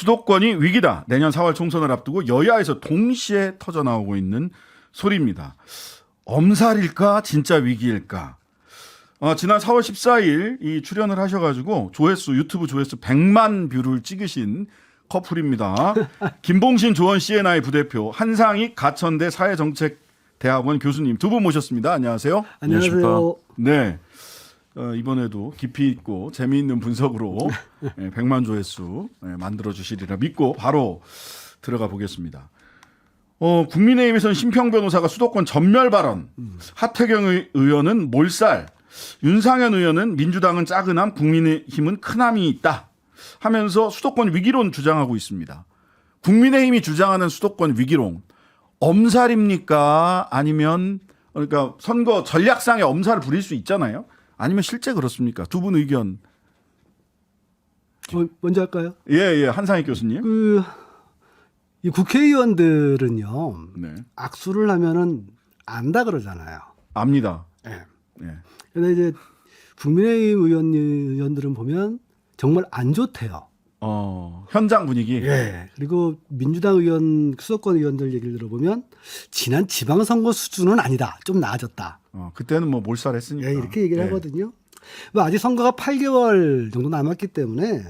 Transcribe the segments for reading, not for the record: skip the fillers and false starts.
수도권이 위기다. 내년 4월 총선을 앞두고 여야에서 동시에 터져나오고 있는 소리입니다. 엄살일까 진짜 위기일까. 지난 4월 14일 이 출연을 하셔가지고 유튜브 조회수 100만 뷰를 찍으신 커플입니다. 김봉신 조원 CNI 부대표, 한상익 가천대 사회정책대학원 교수님 두 분 모셨습니다. 안녕하세요. 안녕하세요. 네. 이번에도 깊이 있고 재미있는 분석으로 100만 조회수 만들어 주시리라 믿고 바로 들어가 보겠습니다. 국민의힘에서는 심평 변호사가 수도권 전멸 발언, 하태경 의원은 몰살, 윤상현 의원은 민주당은 짜근함, 국민의힘은 큰함이 있다 하면서 수도권 위기론 주장하고 있습니다. 국민의힘이 주장하는 수도권 위기론, 엄살입니까? 아니면 그러니까 선거 전략상의 엄살을 부릴 수 있잖아요. 아니면 실제 그렇습니까? 두 분 의견. 먼저 할까요? 예, 한상익 교수님. 이 국회의원들은요, 네. 악수를 하면은 안다 그러잖아요. 압니다. 네. 네. 근데 이제 국민의힘 의원들은 보면 정말 안 좋대요. 현장 분위기. 예. 그리고 민주당 수도권 의원들 얘기를 들어보면 지난 지방선거 수준은 아니다. 좀 나아졌다. 그때는 뭐 몰살했으니까. 예, 이렇게 얘기를 하거든요. 뭐 아직 선거가 8개월 정도 남았기 때문에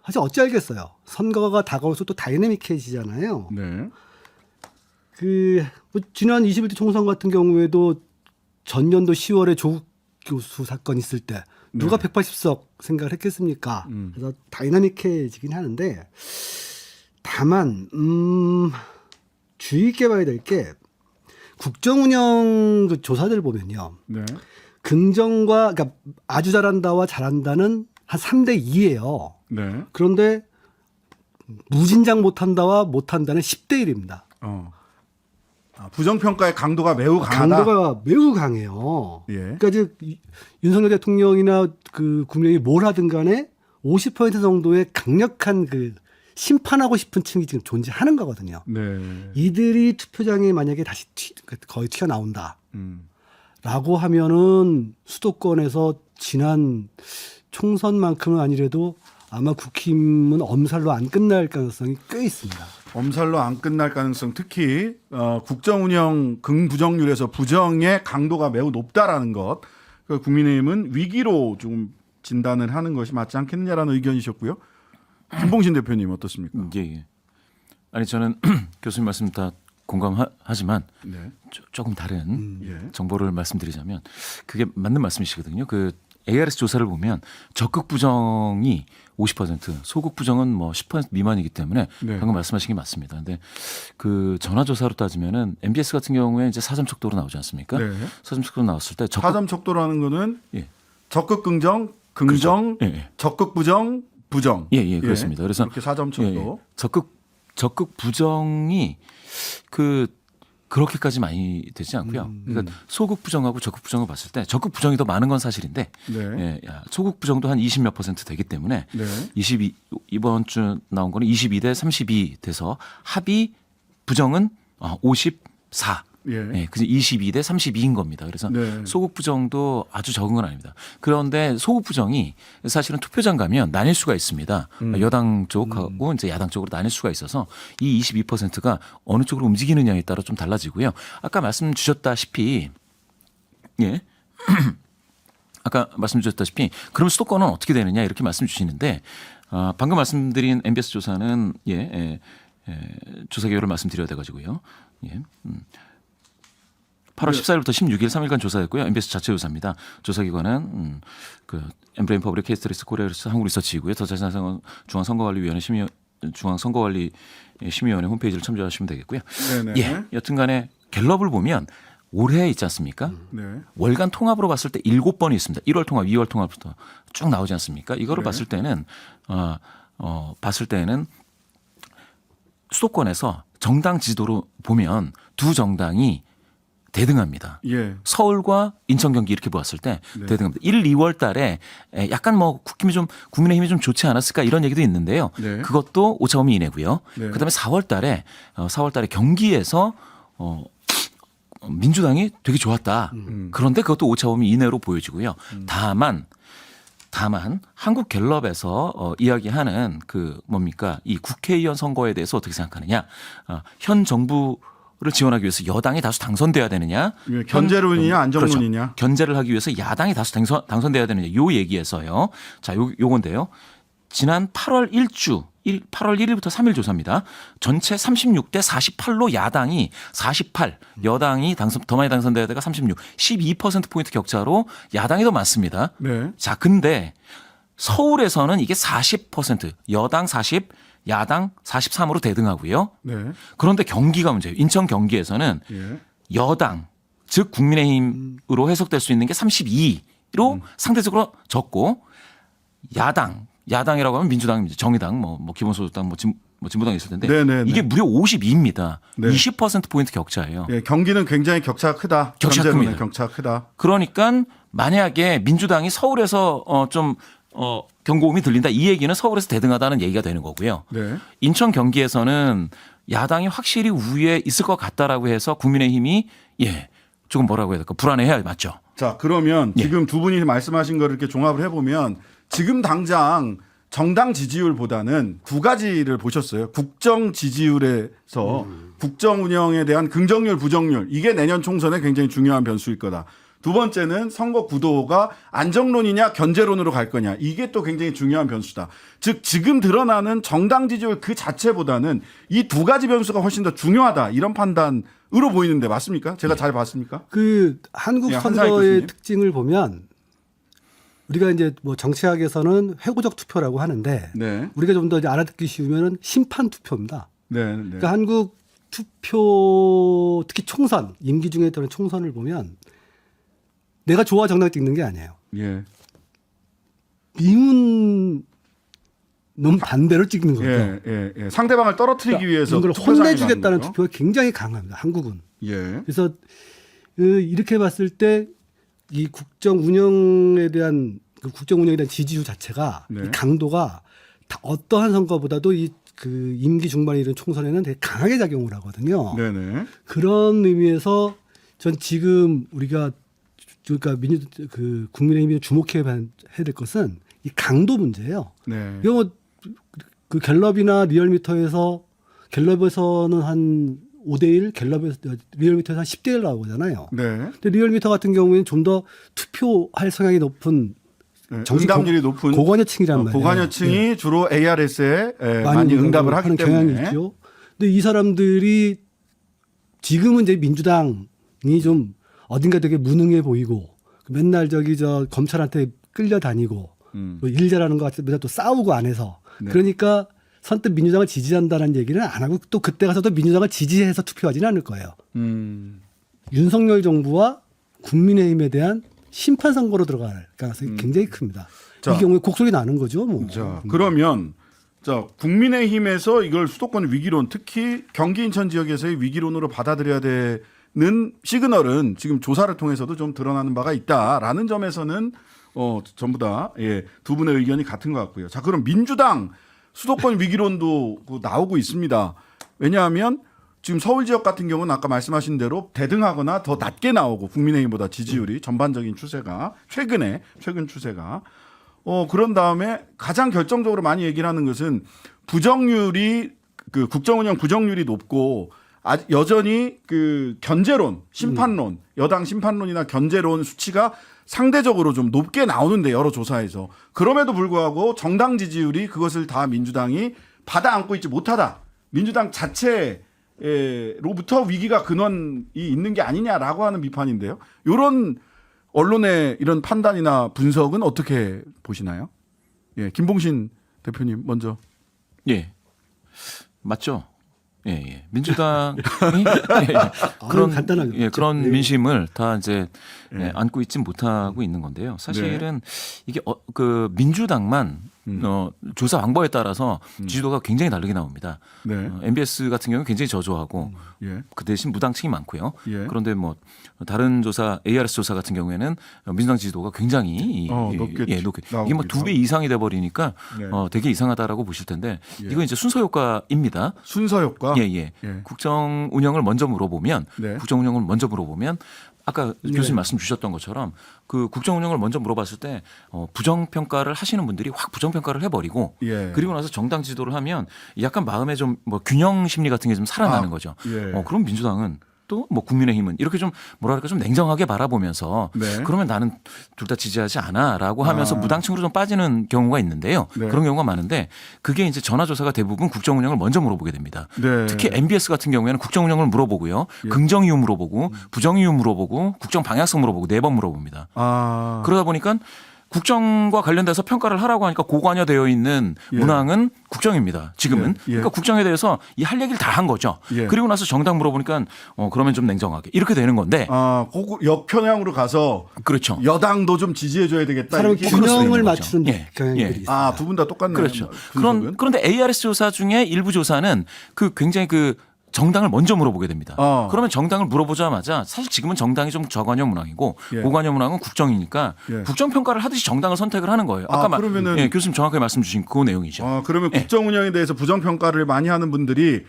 사실 어찌 알겠어요. 선거가 다가올수록 또 다이내믹해지잖아요. 네. 뭐 지난 21대 총선 같은 경우에도 전년도 10월에 조국 교수 사건 있을 때 누가 180석 생각을 했겠습니까? 그래서 다이나믹해지긴 하는데 다만 주의 깊게 봐야 될 게 국정운영 그 조사들 보면요. 네. 긍정과 그러니까 아주 잘한다와 잘한다는 한 3대 2예요. 네. 그런데 무진장 못한다와 못한다는 10대 1입니다. 부정평가의 강도가 매우 강하다. 강도가 매우 강해요. 예. 그러니까 이제 윤석열 대통령이나 국민의힘이 뭘 하든 간에 50% 정도의 강력한 심판하고 싶은 층이 지금 존재하는 거거든요. 네. 이들이 투표장에 만약에 다시 거의 튀어나온다. 라고 하면은 수도권에서 지난 총선만큼은 아니래도 아마 국힘은 엄살로 안 끝날 가능성이 꽤 있습니다. 엄살로 안 끝날 가능성, 특히 국정운영 긍부정률에서 부정의 강도가 매우 높다라는 것. 그러니까 국민의힘은 위기로 좀 진단을 하는 것이 맞지 않겠느냐라는 의견이셨고요. 김봉신 대표님 어떻습니까? 예. 아니 저는 교수님 말씀 다 공감하지만 네. 조금 다른 예. 정보를 말씀드리자면 그게 맞는 말씀이시거든요. ARS 조사를 보면 적극 부정이 50%, 소극 부정은 뭐 10% 미만이기 때문에 네. 방금 말씀하신 게 맞습니다. 근데 전화 조사로 따지면은 MBS 같은 경우에 이제 4점 척도로 나오지 않습니까? 네. 4점 척도로 나왔을 때 4점 척도라는 거는 예. 적극 긍정, 긍정, 그렇죠. 예. 적극 부정, 부정. 예, 그렇습니다. 그래서 이렇게 4점 척도. 적극 부정이 그렇게까지 많이 되지 않고요. 그러니까 소극 부정하고 적극 부정을 봤을 때 적극 부정이 더 많은 건 사실인데 네. 소극 부정도 한 20몇 % 되기 때문에 네. 이번 주 나온 거는 22대 32 돼서 합의 부정은 54. 예. 그래서 22대 32인 겁니다. 그래서 네. 소극 부정도 아주 적은 건 아닙니다. 그런데 소극 부정이 사실은 투표장 가면 나뉠 수가 있습니다. 여당 쪽하고 이제 야당 쪽으로 나뉠 수가 있어서 이 22%가 어느 쪽으로 움직이느냐에 따라 좀 달라지고요. 아까 말씀 주셨다시피 아까 말씀 주셨다시피 그럼 수도권은 어떻게 되느냐 이렇게 말씀 주시는데 방금 말씀드린 MBS 조사는 조사 결과를 말씀드려야 돼가지고요. 8월 14일부터 16일 3일간 조사했고요. MBS 자체 조사입니다. 조사기관은 엠브레인 퍼블릭 케이스트리스 코리아 한국 리서치이고요. 더 자세한 중앙선거관리위원회 심의위원회 홈페이지를 참조하시면 되겠고요. 네네. 여튼간에 갤럽을 보면 올해 있지 않습니까? 네. 월간 통합으로 봤을 때 7번이 있습니다. 1월 통합, 2월 통합부터 쭉 나오지 않습니까? 이거를 네. 봤을 때는 수도권에서 정당 지지도로 보면 두 정당이 대등합니다. 예. 서울과 인천, 경기 이렇게 보았을 때 네. 대등합니다. 1, 2월 달에 약간 국민의힘이 좀 좋지 않았을까 이런 얘기도 있는데요. 네. 그것도 오차범위 이내고요. 네. 그다음에 4월 달에 경기에서 민주당이 되게 좋았다. 그런데 그것도 오차범위 이내로 보여지고요. 다만 다만 한국갤럽에서 이야기하는 그 뭡니까 이 국회의원 선거에 대해서 어떻게 생각하느냐? 현 정부를 지원하기 위해서 여당이 다수 당선돼야 되느냐? 견제론이냐 안정론이냐? 그렇죠. 견제를 하기 위해서 야당이 다수 당선돼야 되느냐? 요 얘기에서요. 자, 요건데요. 지난 8월 8월 1일부터 3일 조사입니다. 전체 36대 48로 야당이 48, 여당이 더 많이 당선돼야 되가 36, 12%포인트 격차로 야당이 더 많습니다. 네. 자, 근데 서울에서는 이게 40%, 여당 40, 야당 43으로 대등하고요. 네. 그런데 경기가 문제예요. 인천 경기에서는 예. 여당, 즉 국민의힘으로 해석될 수 있는 게 32로 상대적으로 적고 야당이라고 하면 민주당, 정의당, 뭐 기본소득당, 진보당이 있을 텐데 네네네. 이게 무려 52입니다. 네. 20%포인트 격차예요. 예, 경기는 굉장히 격차가 크다. 격차가 견제론의 큽니다. 격차가 크다. 그러니까 만약에 민주당이 서울에서 경고음이 들린다 이 얘기는 서울에서 대등하다는 얘기가 되는 거고요. 네. 인천 경기에서는 야당이 확실히 우위에 있을 것 같다라고 해서 국민의힘이 조금 뭐라고 해야 될까 불안해야 맞죠. 자, 그러면 예. 지금 두 분이 말씀하신 거를 이렇게 종합을 해보면 지금 당장 정당 지지율보다는 두 가지를 보셨어요. 국정 지지율에서 국정 운영에 대한 긍정률, 부정률 이게 내년 총선에 굉장히 중요한 변수일 거다. 두 번째는 선거 구도가 안정론이냐 견제론으로 갈 거냐 이게 또 굉장히 중요한 변수다. 즉 지금 드러나는 정당 지지율 그 자체보다는 이 두 가지 변수가 훨씬 더 중요하다 이런 판단으로 보이는데 맞습니까? 제가 잘 봤습니까? 그 한국 예, 한상희 선거의 교수님. 특징을 보면 우리가 이제 뭐 정치학에서는 회고적 투표라고 하는데 네, 우리가 좀 더 알아듣기 쉬우면은 심판 투표입니다. 네, 네. 그러니까 한국 투표 특히 총선 임기 중에 있던 총선을 보면 내가 좋아 정당 찍는 게 아니에요. 예, 미운 놈 반대로 찍는 거죠. 예. 상대방을 떨어뜨리기 위해서 이걸 투표장에 혼내주겠다는 가는 거죠? 투표가 굉장히 강합니다. 한국은. 예, 그래서 이렇게 봤을 때 이 국정 운영에 대한 지지율 자체가 네. 이 강도가 다 어떠한 선거보다도 그 임기 중반에 이런 총선에는 되게 강하게 작용을 하거든요. 네네. 그런 의미에서 전 지금 우리가 그러니까 국민의힘이 주목해야 될 것은 이 강도 문제예요. 네. 이거 그 갤럽이나 갤럽에서는 한 5대1, 리얼미터에서 한 10대1 나오잖아요. 네. 근데 리얼미터 같은 경우에는 좀 더 투표할 성향이 높은 네. 정치 응답률이 높은 고관여층이란 말이에요. 고관여층이 네. 주로 ARS에 많이 응답을 하기 하는 때문에 경향이 있죠. 근데 이 사람들이 지금은 이제 민주당이 좀 어딘가 되게 무능해 보이고 맨날 검찰한테 끌려다니고 뭐 일 잘하는 것 같으면서 또 싸우고 안 해서 네. 그러니까 선뜻 민주당을 지지한다는 얘기는 안 하고 또 그때 가서도 민주당을 지지해서 투표하지는 않을 거예요. 윤석열 정부와 국민의힘에 대한 심판 선거로 들어갈 가능성이 굉장히 큽니다. 자. 이 경우에 곡소리 나는 거죠. 뭐. 자, 그러면 국민의힘에서 이걸 수도권 위기론 특히 경기 인천 지역에서의 위기론으로 받아들여야 되는 시그널은 지금 조사를 통해서도 좀 드러나는 바가 있다라는 점에서는 전부 다 두 분의 의견이 같은 것 같고요. 자, 그럼 민주당 수도권 위기론도 나오고 있습니다. 왜냐하면 지금 서울 지역 같은 경우는 아까 말씀하신 대로 대등하거나 더 낮게 나오고 국민의힘보다 지지율이 전반적인 추세가 최근 추세가 그런 다음에 가장 결정적으로 많이 얘기를 하는 것은 부정률이 그 국정운영 부정률이 높고 여전히 그 견제론, 심판론, 여당 심판론이나 견제론 수치가 상대적으로 좀 높게 나오는데 여러 조사에서 그럼에도 불구하고 정당 지지율이 그것을 다 민주당이 받아 안고 있지 못하다. 민주당 자체로부터 위기가 근원이 있는 게 아니냐라고 하는 비판인데요. 이런 언론의 이런 판단이나 분석은 어떻게 보시나요? 예, 김봉신 대표님 먼저. 예, 맞죠. 예. 민주당이 간단하게 그런 네. 민심을 다 이제 안고 있지 못하고 있는 건데요. 사실은 이게 그 민주당만 조사 방법에 따라서 지지도가 굉장히 다르게 나옵니다. 네. MBS 같은 경우는 굉장히 저조하고 예. 그 대신 무당층이 많고요. 예. 그런데 뭐 다른 조사 ARS 조사 같은 경우에는 민주당 지지도가 굉장히 높게 높게 나오기도 이게 뭐 2배 이상이 돼 버리니까 네. 되게 이상하다라고 보실 텐데 예. 이건 이제 순서 효과입니다. 순서 효과. 예. 국정 운영을 먼저 물어보면 네. 국정 운영을 먼저 물어보면 아까 교수님 말씀 주셨던 것처럼 그 국정 운영을 먼저 물어봤을 때 부정 평가를 하시는 분들이 확 부정 평가를 해버리고 예. 그리고 나서 정당 지도를 하면 약간 마음에 좀 뭐 균형 심리 같은 게 좀 살아나는 거죠. 예. 그럼 민주당은 또 뭐 국민의힘은 이렇게 좀 뭐랄까 좀 냉정하게 바라보면서 네. 그러면 나는 둘 다 지지하지 않아라고 하면서 무당층으로 좀 빠지는 경우가 있는데요. 네. 그런 경우가 많은데 그게 이제 전화조사가 대부분 국정 운영을 먼저 물어보게 됩니다. 네. 특히 MBS 같은 경우에는 국정 운영을 물어보고요. 예. 긍정 이유 물어보고 부정 이유 물어보고 국정 방향성 물어보고 4번 물어봅니다. 아. 그러다 보니까 국정과 관련돼서 평가를 하라고 하니까 고관여되어 있는 예. 문항은 국정입니다. 지금은. 예. 예. 그러니까 국정에 대해서 이 할 얘기를 다 한 거죠. 예. 그리고 나서 정당 물어보니까 그러면 좀 냉정하게 이렇게 되는 건데 아, 역편향으로 가서 그렇죠. 여당도 좀 지지해줘야 되겠다. 사람 이렇게 균형을 거죠. 맞추는 예. 경향들이 예. 있어요. 아, 두 분 다 똑같네요. 그렇죠. 분석은. 그런데 ARS 조사 중에 일부 조사는 그 굉장히 그 정당을 먼저 물어보게 됩니다. 그러면 정당을 물어보자마자 사실 지금은 정당이 좀 저관여 문항이고 예. 고관여 문항은 국정이니까 예. 국정 평가를 하듯이 정당을 선택을 하는 거예요. 아, 아까 그러면은- 예, 교수님 정확하게 말씀 주신 그 내용이죠. 아, 그러면 국정 운영에 대해서 부정 평가를 많이 하는 분들이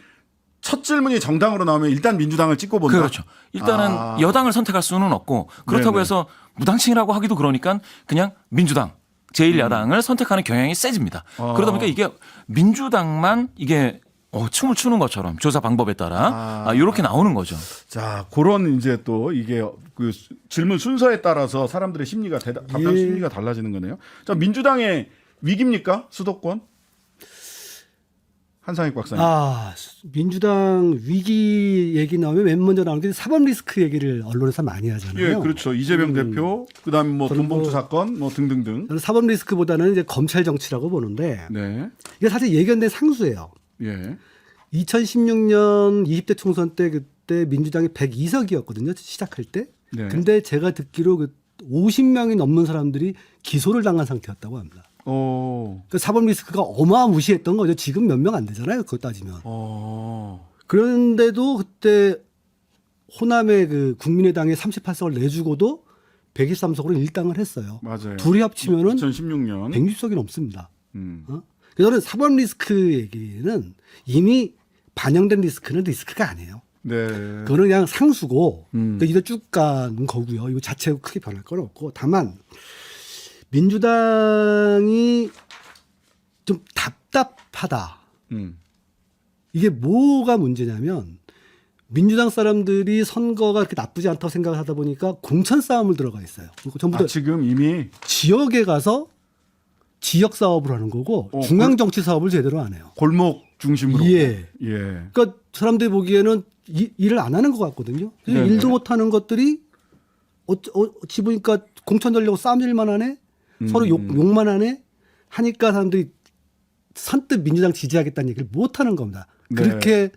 첫 질문이 정당으로 나오면 일단 민주당을 찍고 본다. 그렇죠. 일단은 아. 여당을 선택할 수는 없고 그렇다고 네네. 해서 무당층이라고 하기도 그러니까 그냥 민주당 제1야당을 선택하는 경향이 세집니다. 그러다 보니까 이게 민주당만 이게 춤을 추는 것처럼 조사 방법에 따라 이렇게 나오는 거죠. 자, 그런 이제 또 이게 그 질문 순서에 따라서 사람들의 심리가 답변 예. 심리가 달라지는 거네요. 자, 민주당의 위기입니까? 수도권? 한상익 박사님. 아, 민주당 위기 얘기 나오면 맨 먼저 나오는 게 사법 리스크 얘기를 언론에서 많이 하잖아요. 예, 그렇죠. 이재명 대표, 그다음에 뭐 그리고 돈봉투 사건, 뭐 등등등. 저는 사법 리스크보다는 이제 검찰 정치라고 보는데 네, 이게 사실 예견된 상수예요. 예, 2016년 20대 총선 때 그때 민주당이 102석이었거든요. 시작할 때. 네. 근데 제가 듣기로 그 50명이 넘는 사람들이 기소를 당한 상태였다고 합니다. 그 사법 리스크가 어마무시했던 거죠. 지금 몇 명 안 되잖아요. 그거 따지면. 그런데도 그때 호남의 그 국민의당에 38석을 내주고도 123석으로 일당을 했어요. 맞아요. 둘이 합치면은 2016년. 106석이 넘습니다. 그래서 저는 사법 리스크 얘기는 이미 반영된 리스크는 리스크가 아니에요. 네. 그거는 그냥 상수고 그러니까 이대 쭉 가는 거고요. 이거 자체로 크게 변할 건 없고 다만 민주당이 좀 답답하다. 이게 뭐가 문제냐면 민주당 사람들이 선거가 그렇게 나쁘지 않다고 생각을 하다 보니까 공천 싸움을 들어가 있어요. 전부 다 지금 이미 지역에 가서 지역 사업을 하는 거고 중앙 정치 사업을 제대로 안 해요. 골목 중심으로. 예. 예. 그러니까 사람들이 보기에는 일을 안 하는 것 같거든요. 네네. 일도 못 하는 것들이 어찌 보니까 공천 전려고 싸움일만 하네. 서로 욕만 하네. 하니까 사람들이 선뜻 민주당 지지하겠다는 얘기를 못 하는 겁니다. 네. 그렇게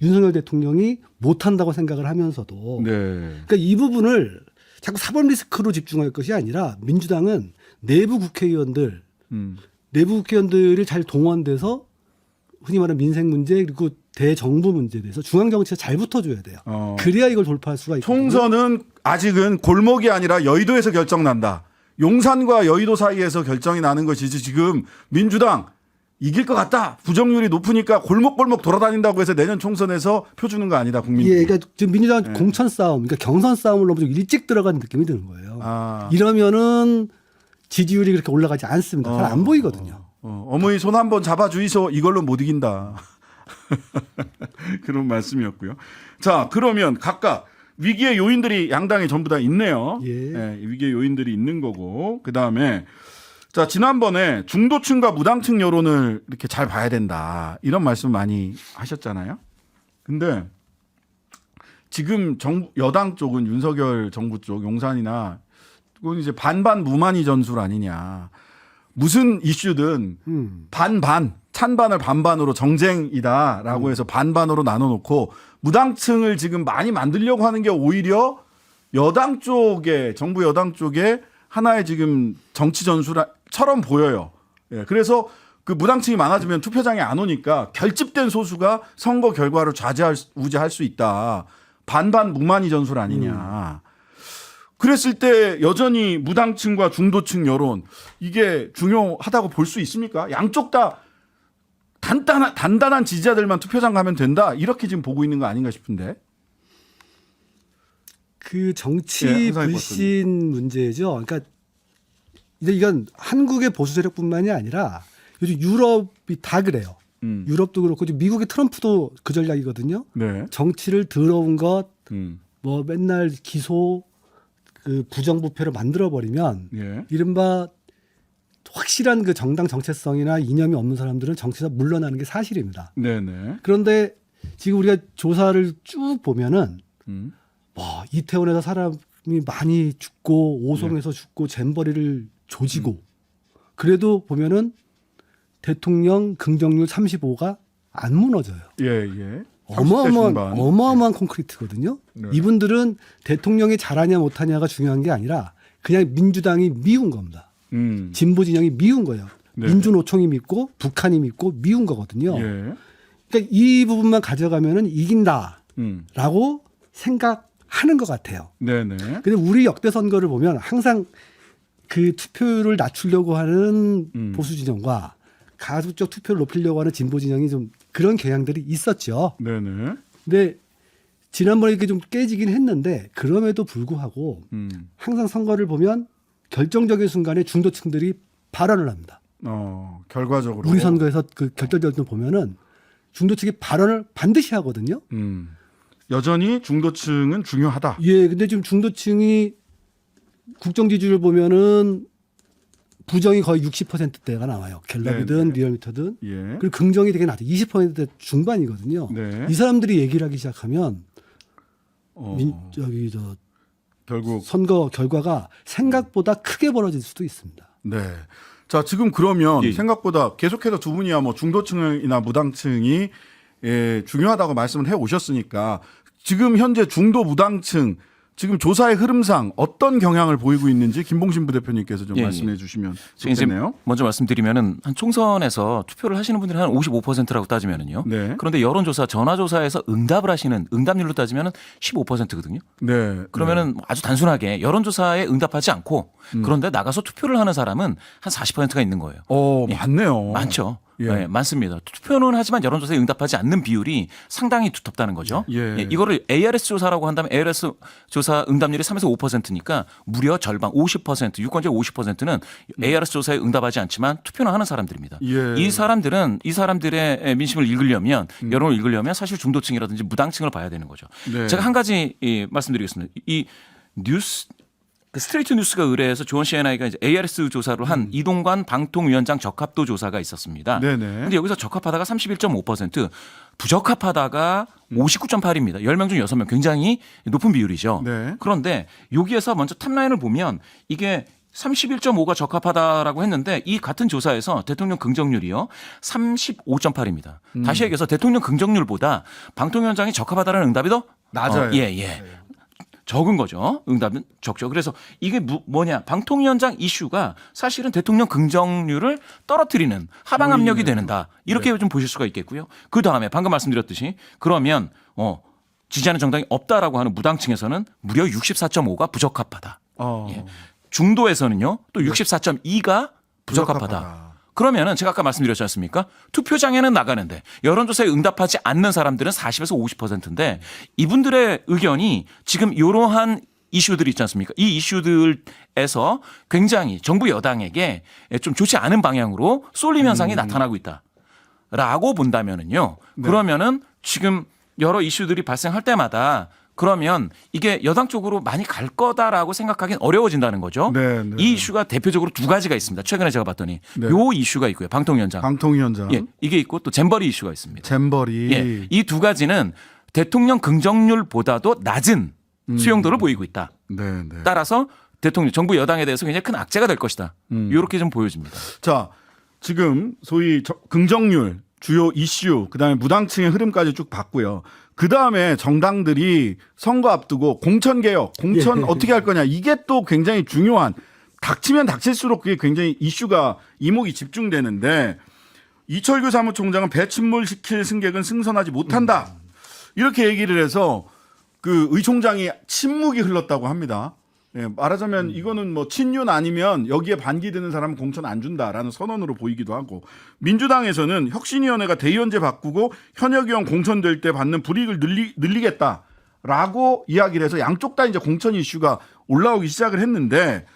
윤석열 대통령이 못 한다고 생각을 하면서도 네. 그러니까 이 부분을 자꾸 사법 리스크로 집중할 것이 아니라 민주당은 내부 국회의원들이 잘 동원돼서 흔히 말하는 민생 문제 그리고 대정부 문제에 대해서 중앙 정치에 잘 붙어줘야 돼요. 그래야 이걸 돌파할 수가 있거든요. 총선은 아직은 골목이 아니라 여의도에서 결정난다. 용산과 여의도 사이에서 결정이 나는 것이지 지금 민주당 이길 것 같다. 부정률이 높으니까 골목골목 돌아다닌다고 해서 내년 총선에서 표 주는 거 아니다. 국민들이. 예, 그러니까 지금 민주당 공천 싸움, 그러니까 경선 싸움을 너무 좀 일찍 들어가는 느낌이 드는 거예요. 이러면은 지지율이 그렇게 올라가지 않습니다. 잘 안 보이거든요. 어머니 손 한번 잡아주이소. 이걸로 못 이긴다. 그런 말씀이었고요. 자, 그러면 각각 위기의 요인들이 양당에 전부 다 있네요. 예. 위기의 요인들이 있는 거고. 그다음에 자, 지난번에 중도층과 무당층 여론을 이렇게 잘 봐야 된다. 이런 말씀 많이 하셨잖아요. 근데 지금 여당 쪽은 윤석열 정부 쪽 용산이나 그건 이제 반반 무만이 전술 아니냐. 무슨 이슈든 반반, 찬반을 반반으로 정쟁이다라고 해서 반반으로 나눠놓고 무당층을 지금 많이 만들려고 하는 게 오히려 여당 쪽에, 정부 여당 쪽에 하나의 지금 정치 전술처럼 보여요. 예, 그래서 그 무당층이 많아지면 투표장에 안 오니까 결집된 소수가 선거 결과를 좌지우지할 수 있다. 반반 무만이 전술 아니냐. 그랬을 때 여전히 무당층과 중도층 여론 이게 중요하다고 볼 수 있습니까? 양쪽 다 단단한 지지자들만 투표장 가면 된다. 이렇게 지금 보고 있는 거 아닌가 싶은데. 그 정치 예, 항상 불신 문제죠. 그러니까 이건 한국의 보수 세력뿐만이 아니라 요즘 유럽이 다 그래요. 유럽도 그렇고 지금 미국의 트럼프도 그 전략이거든요. 네. 정치를 더러운 것, 음. 뭐 맨날 기소, 그 부정부패를 만들어 버리면 예. 이른바 확실한 그 정당 정체성이나 이념이 없는 사람들은 정치에서 물러나는 게 사실입니다. 네네. 그런데 지금 우리가 조사를 쭉 보면은 음. 뭐 이태원에서 사람이 많이 죽고 오송에서 죽고 잼버리를 조지고 그래도 보면은 대통령 긍정률 35가 안 무너져요. 예, 예. 30대 중반. 어마어마한 콘크리트거든요. 네. 이분들은 대통령이 잘하냐 못하냐가 중요한 게 아니라 그냥 민주당이 미운 겁니다. 진보 진영이 미운 거예요. 네. 민주노총이 믿고 북한이 믿고 미운 거거든요. 예. 그러니까 이 부분만 가져가면은 이긴다라고 음. 생각하는 것 같아요. 네네. 근데 우리 역대 선거를 보면 항상 그 투표율을 낮추려고 하는 보수 진영과 가급적 투표를 높이려고 하는 진보 진영이 좀 그런 경향들이 있었죠. 네네. 근데 지난번에 이렇게 좀 깨지긴 했는데 그럼에도 불구하고 항상 선거를 보면 결정적인 순간에 중도층들이 발언을 합니다. 결과적으로. 우리 선거에서 그 결정적으로 보면은 중도층이 발언을 반드시 하거든요. 여전히 중도층은 중요하다. 예, 근데 지금 중도층이 국정 지지율을 보면은 부정이 거의 60%대가 나와요. 갤럽이든 네. 리얼미터든. 예. 그리고 긍정이 되게 낮아. 20%대 중반이거든요. 네. 이 사람들이 얘기를 하기 시작하면 저기 결국 선거 결과가 생각보다 크게 벌어질 수도 있습니다. 네. 자, 지금 그러면 예. 생각보다 계속해서 두 분이야 뭐 중도층이나 무당층이 중요하다고 말씀을 해 오셨으니까 지금 현재 중도 무당층 지금 조사의 흐름상 어떤 경향을 보이고 있는지 김봉신 부대표님께서 좀 예, 말씀해 주시면 지금 이제 좋겠네요. 먼저 말씀드리면은 한 총선에서 투표를 하시는 분들이 한 55%라고 따지면은요. 네. 그런데 여론조사, 전화조사에서 응답을 하시는 응답률로 따지면은 15%거든요. 네. 그러면은 아주 단순하게 여론조사에 응답하지 않고 그런데 나가서 투표를 하는 사람은 한 40%가 있는 거예요. 많네요. 많죠. 예. 네, 많습니다. 투표는 하지만 여론조사에 응답하지 않는 비율이 상당히 두텁다는 거죠. 예. 이거를 ARS 조사라고 한다면 ARS 조사 응답률이 3에서 5%니까 무려 절반 50% 유권자 50%는 ARS 조사에 응답하지 않지만 투표는 하는 사람들입니다. 예. 이 사람들의 민심을 읽으려면 여론을 읽으려면 사실 중도층이라든지 무당층을 봐야 되는 거죠. 네. 제가 한 가지 말씀드리겠습니다. 이 뉴스 스트레이트 뉴스가 의뢰해서 조원 CNI가 이제 ARS 조사를 한 이동관 방통위원장 적합도 조사가 있었습니다. 네네. 근데 여기서 적합하다가 31.5%, 부적합하다가 59.8입니다. 10명 중 6명 굉장히 높은 비율이죠. 네. 그런데 여기에서 먼저 탑라인을 보면 이게 31.5가 적합하다라고 했는데 이 같은 조사에서 대통령 긍정률이요 35.8입니다. 다시 얘기해서 대통령 긍정률보다 방통위원장이 적합하다라는 응답이 더 낮아요. 예. 적은 거죠. 응답은 적죠. 그래서 이게 뭐냐. 방통위원장 이슈가 사실은 대통령 긍정률을 떨어뜨리는 하방 압력이 되는다. 이렇게 좀 보실 수가 있겠고요. 그다음에 방금 말씀드렸듯이 그러면 지지하는 정당이 없다라고 하는 무당층에서는 무려 64.5가 부적합하다. 예. 중도에서는요. 또 64.2가 부적합하다. 그러면은 제가 아까 말씀드렸지 않습니까? 투표장에는 나가는데 여론조사에 응답하지 않는 사람들은 40에서 50%인데 이분들의 의견이 지금 이러한 이슈들이 있지 않습니까? 이 이슈들에서 굉장히 정부 여당에게 좀 좋지 않은 방향으로 쏠림 현상이 나타나고 있다라고 본다면은요. 그러면은 지금 여러 이슈들이 발생할 때마다 그러면 이게 여당 쪽으로 많이 갈 거다라고 생각하기는 어려워진다는 거죠. 네. 이 이슈가 대표적으로 두 가지가 있습니다. 최근에 제가 봤더니 요 이슈가 있고요. 방통위원장. 방통위원장. 이게 있고 또 잼버리 이슈가 있습니다. 잼버리. 이 두 가지는 대통령 긍정률보다도 낮은 수용도를 보이고 있다. 네. 따라서 대통령 정부 여당에 대해서 굉장히 큰 악재가 될 것이다. 이렇게 좀 보여집니다. 자, 지금 소위 긍정률, 주요 이슈, 그다음에 무당층의 흐름까지 쭉 봤고요. 그다음에 정당들이 선거 앞두고 공천개혁, 공천 어떻게 할 거냐 이게 또 굉장히 중요한 닥치면 닥칠수록 그게 굉장히 이슈가 이목이 집중되는데 이철규 사무총장은 배친몰시킬 승객은 승선하지 못한다. 이렇게 얘기를 해서 그 의총장이 침묵이 흘렀다고 합니다. 예, 말하자면 이거는 뭐 친윤 아니면 여기에 반기 드는 사람은 공천 안 준다라는 선언으로 보이기도 하고 민주당에서는 혁신위원회가 대의원제 바꾸고 현역 의원 공천될 때 받는 불이익을 늘리겠다. 라고 이야기를 해서 양쪽 다 이제 공천 이슈가 올라오기 시작을 했는데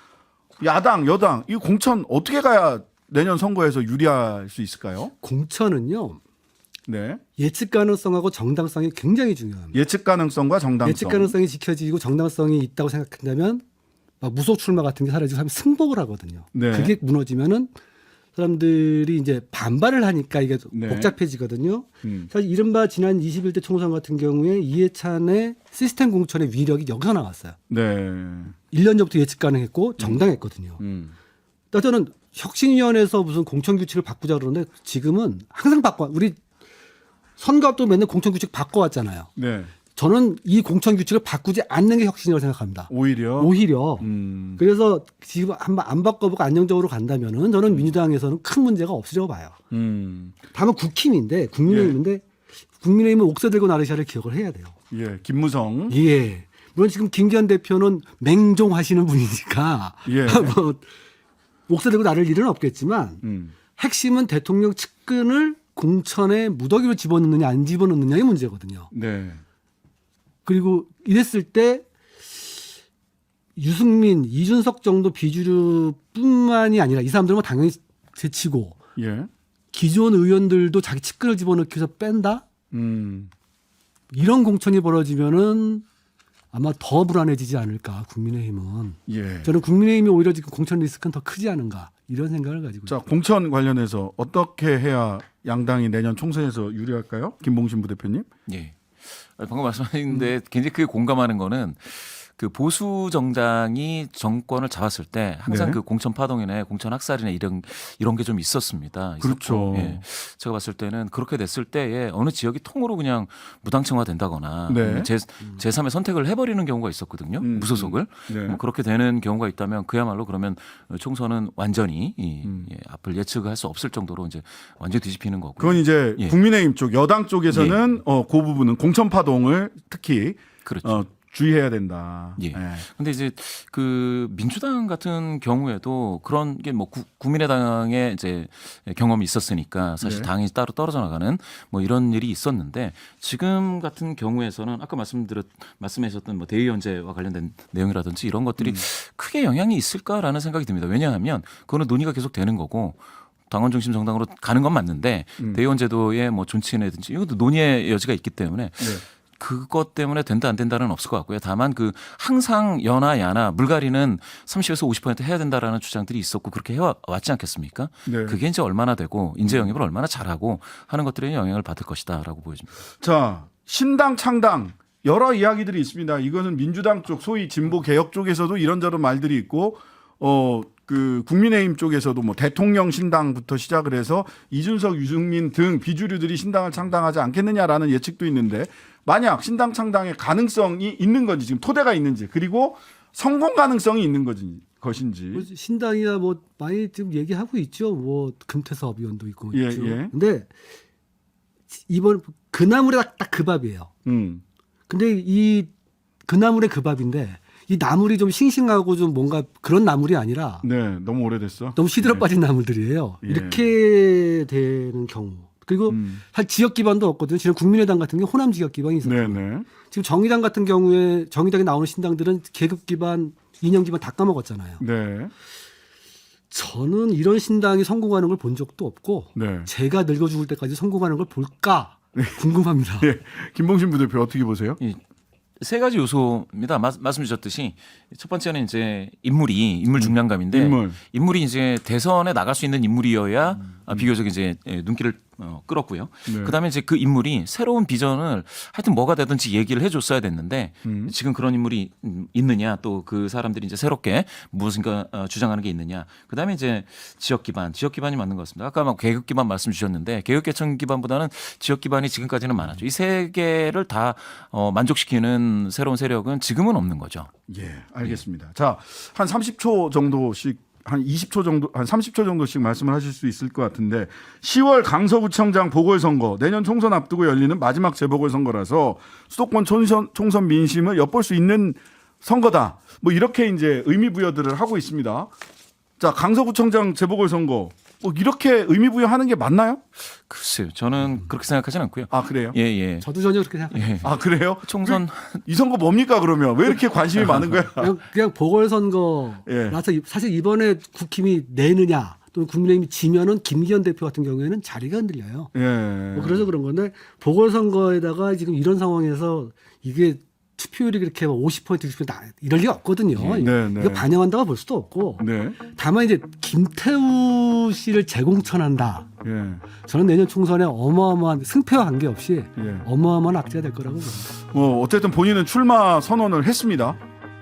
야당, 여당 이 공천 어떻게 가야 내년 선거에서 유리할 수 있을까요? 공천은요. 네. 예측 가능성하고 정당성이 굉장히 중요합니다. 예측 가능성과 정당성. 예측 가능성이 지켜지고 정당성이 있다고 생각한다면 막 무속 출마 같은 게 사라지고 사람이 승복을 하거든요. 네. 그게 무너지면은 사람들이 이제 반발을 하니까 이게 네. 복잡해지거든요. 사실 이른바 지난 21대 총선 같은 경우에 이해찬의 시스템 공천의 위력이 여기서 나왔어요. 네. 1년 전부터 예측 가능했고 정당했거든요. 그러니까 저는 혁신위원회에서 무슨 공천 규칙을 바꾸자 그러는데 지금은 항상 바꿔. 우리 선거 앞두고 맨날 공천 규칙 바꿔왔잖아요. 네. 저는 이 공천 규칙을 바꾸지 않는 게 혁신이라고 생각합니다. 오히려. 그래서 지금 한번 안 바꿔보고 안정적으로 간다면은 저는 민주당에서는 큰 문제가 없으려고 봐요. 다만 국힘인데 국민의힘인데 국민의힘은 옥새 들고 나르샤를 기억을 해야 돼요. 예. 김무성. 예. 물론 지금 김기현 대표는 맹종하시는 분이니까 예. 뭐 옥새 들고 나를 일은 없겠지만 핵심은 대통령 측근을 공천에 무더기로 집어넣느냐 안 집어넣느냐의 문제거든요. 네. 그리고 이랬을 때 유승민, 이준석 정도 비주류뿐만이 아니라 이 사람들은 뭐 당연히 제치고 예. 기존 의원들도 자기 측근을 집어넣기 위해서 뺀다? 이런 공천이 벌어지면은 아마 더 불안해지지 않을까 국민의힘은. 예. 저는 국민의힘이 오히려 지금 공천 리스크는 더 크지 않은가 이런 생각을 가지고 자, 있습니다. 공천 관련해서 어떻게 해야 양당이 내년 총선에서 유리할까요? 김봉신 부대표님. 예. 방금 말씀하셨는데 굉장히 크게 공감하는 거는 그 보수 정당이 정권을 잡았을 때 항상 네. 그 공천 파동이나 공천 학살이나 이런 게 좀 있었습니다. 그렇죠. 예. 제가 봤을 때는 그렇게 됐을 때에 어느 지역이 통으로 그냥 무당청화 된다거나 네. 제3의 선택을 해버리는 경우가 있었거든요. 무소속을. 네. 뭐 그렇게 되는 경우가 있다면 그야말로 그러면 총선은 완전히 앞을 예측할 수 없을 정도로 이제 완전히 뒤집히는 거고. 그건 이제 예. 국민의힘 쪽 여당 쪽에서는 그 부분은 공천 파동을 특히 그렇죠. 주의해야 된다. 예. 근데 이제 그 민주당 같은 경우에도 그런 게 뭐 국민의당의 이제 경험이 있었으니까 사실 네. 당이 따로 떨어져 나가는 뭐 이런 일이 있었는데 지금 같은 경우에서는 아까 말씀하셨던 뭐 대의연제와 관련된 내용이라든지 이런 것들이 크게 영향이 있을까라는 생각이 듭니다. 왜냐하면 그거는 논의가 계속 되는 거고 당원 중심 정당으로 가는 건 맞는데 대의원 제도의 뭐 존치라든지 이것도 논의의 여지가 있기 때문에 네. 그것 때문에 된다 안 된다는 없을 것 같고요. 다만 그 항상 여나 야나 물갈이는 30에서 50% 해야 된다라는 주장들이 있었고 그렇게 해왔지 않겠습니까? 네. 그게 이제 얼마나 되고 인재 영입을 얼마나 잘하고 하는 것들에 영향을 받을 것이다라고 보여집니다. 자, 신당 창당 여러 이야기들이 있습니다. 이거는 민주당 쪽 소위 진보 개혁 쪽에서도 이런저런 말들이 있고 그 국민의힘 쪽에서도 뭐 대통령 신당부터 시작을 해서 이준석, 유승민 등 비주류들이 신당을 창당하지 않겠느냐라는 예측도 있는데 만약 신당 창당의 가능성이 있는 건지 지금 토대가 있는지 그리고 성공 가능성이 있는 것인지. 뭐 신당이야 뭐 많이 지금 얘기하고 있죠. 뭐 금태섭 의원도 있고 예, 있죠. 예. 근데 이번 그 나물에 딱 그 밥이에요. 근데 이 그 나물의 그 밥인데 이 나물이 좀 싱싱하고 좀 뭔가 그런 나물이 아니라 네, 너무 오래됐어. 너무 시들어 빠진 나물들이에요. 예. 이렇게 되는 경우. 그리고 한 지역 기반도 없거든요. 지금 국민의당 같은 경우 호남 지역 기반이 있어요. 네, 네. 지금 정의당 같은 경우에 정의당에 나오는 신당들은 계급 기반, 이념 기반 다 까먹었잖아요. 네. 저는 이런 신당이 성공하는 걸 본 적도 없고 네. 제가 늙어 죽을 때까지 성공하는 걸 볼까 궁금합니다. 예. 김봉신 부대표 어떻게 보세요? 세 가지 요소입니다. 말씀 주셨듯이 첫 번째는 이제 인물 중량감인데 인물이 이제 대선에 나갈 수 있는 인물이어야 비교적 이제 눈길을 끌었고요. 네. 그다음에 이제 그 인물이 새로운 비전을 하여튼 뭐가 되든지 얘기를 해줬어야 됐는데 지금 그런 인물이 있느냐 또 그 사람들이 이제 새롭게 무엇인가 주장하는 게 있느냐. 그다음에 이제 지역 기반이 맞는 것 같습니다. 아까 막 계급 기반 말씀 주셨는데 계급계층 기반보다는 지역 기반이 지금까지는 많았죠. 이 세 개를 다 만족시키는 새로운 세력은 지금은 없는 거죠. 예, 알겠습니다. 자, 한 30초 정도씩 한 20초 정도, 한 30초 정도씩 말씀을 하실 수 있을 것 같은데 10월 강서구청장 보궐선거 내년 총선 앞두고 열리는 마지막 재보궐선거라서 수도권 총선 민심을 엿볼 수 있는 선거다. 뭐 이렇게 이제 의미 부여들을 하고 있습니다. 자, 강서구청장 재보궐선거 뭐 이렇게 의미 부여하는 게 맞나요? 글쎄요. 저는 그렇게 생각하진 않고요. 아 그래요? 예, 예. 저도 전혀 그렇게 생각해요. 예. 아 그래요? 총선 이 선거 뭡니까 그러면 왜 이렇게 관심이 많은 거야? 그냥 보궐선거라서 사실 이번에 국힘이 내느냐 또는 국민의힘이 지면은 김기현 대표 같은 경우에는 자리가 흔들려요. 예. 뭐 그래서 그런 건데 보궐선거에다가 지금 이런 상황에서 이게 투표율이 그렇게 50% 60% 이럴 리가 없거든요. 네, 네. 이거 반영한다고 볼 수도 없고 네. 다만 이제 김태우 씨를 재공천한다. 예. 저는 내년 총선에 어마어마한 승패와 관계없이 예. 어마어마한 악재가 될 거라고 봅니다. 뭐 어쨌든 본인은 출마 선언을 했습니다.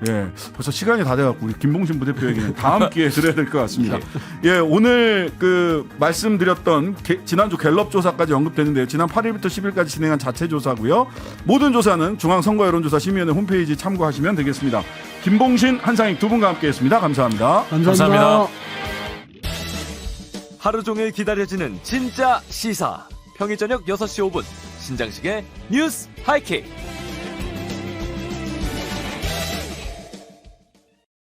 예, 벌써 시간이 다 돼갖고 우리 김봉신 부대표에게는 다음 기회에 드려야 될 것 같습니다. 예, 오늘 그 말씀드렸던 지난주 갤럽 조사까지 언급됐는데요. 지난 8일부터 10일까지 진행한 자체 조사고요. 모든 조사는 중앙선거여론조사 심의위원회 홈페이지 참고하시면 되겠습니다. 김봉신, 한상익 두 분과 함께했습니다. 감사합니다. 감사합니다. 하루 종일 기다려지는 진짜 시사. 평일 저녁 6시 5분 신장식의 뉴스 하이킥.